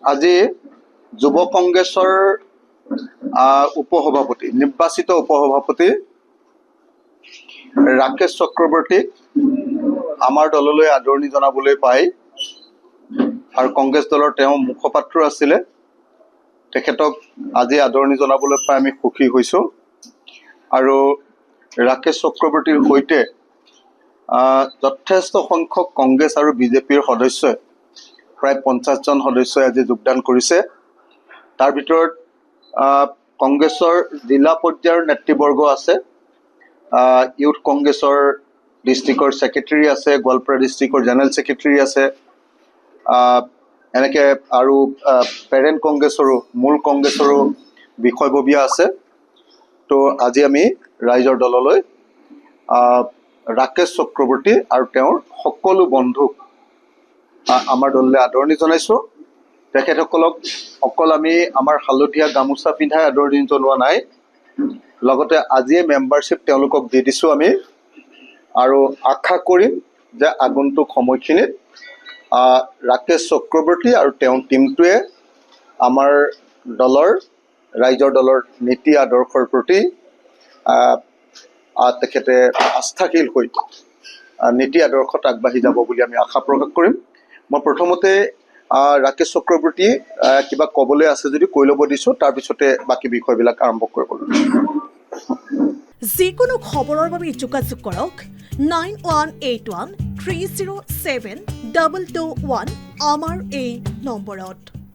আজি যুৱ কংগ্ৰেছৰ উপসভাপতি নিৰ্বাচিত উপসভাপতি ৰাকেশ চক্ৰৱৰ্তীক আমাৰ দললৈ আদৰণি জনাবলৈ পাই আৰু কংগ্ৰেছ দলৰ তেওঁ মুখপাত্ৰ আছিলে তেখেতক আজি আদৰণি জনাবলৈ পাই আমি সুখী হৈছোঁ আৰু ৰাকেশ চক্ৰৱৰ্তীৰ সৈতে যথেষ্ট সংখ্যক কংগ্ৰেছ আৰু বিজেপিৰ সদস্যই প্ৰায় 50জন সদস্যই আজি যোগদান কৰিছে তাৰ ভিতৰত কংগ্ৰেছৰ জিলা পৰ্যায়ৰ নেতৃবৰ্গ আছে ইউথ কংগ্ৰেছৰ ডিষ্ট্ৰিক্টৰ সেক্ৰেটাৰী আছে গোৱালপাৰা ডিষ্ট্ৰিক্টৰ জেনেৰেল সেক্ৰেটাৰী আছে এনেকে আৰু পেৰেণ্ট কংগ্ৰেছৰো মূল কংগ্ৰেছৰো বিষয়ববীয়া আছে তো আজি আমি ৰাইজৰ দললৈ ৰাকেশ চক্ৰৱৰ্তী আৰু তেওঁৰ সকলো বন্ধুক আমাৰ দললৈ আদৰণি জনাইছোঁ তেখেতসকলক অকল আমি আমাৰ হালধীয়া গামোচা পিন্ধাই আদৰণি জনোৱা নাই লগতে আজিয়ে মেম্বাৰশ্বিপ তেওঁলোকক দি দিছোঁ আমি আৰু আশা কৰিম যে আগন্তুক সময়খিনিত ৰাকেশ চক্ৰৱৰ্তী আৰু তেওঁৰ টীমটোৱে আমাৰ দলৰ ৰাইজৰ দলৰ নীতি আদৰ্শৰ প্ৰতি তেখেতে আস্থাশীল হৈ নীতি আদৰ্শত আগবাঢ়ি যাব বুলি আমি আশা প্ৰকাশ কৰিম মই প্ৰথমতে ৰাকেশ চক্ৰৱৰ্তী কিবা ক'বলৈ আছে যদি কৈ ল'ব দিছোঁ তাৰপিছতে বাকী বিষয়বিলাক আৰম্ভ কৰিব যিকোনো খবৰৰ বাবে যোগাযোগ কৰক 9181 307 221 আমাৰ এই নম্বৰত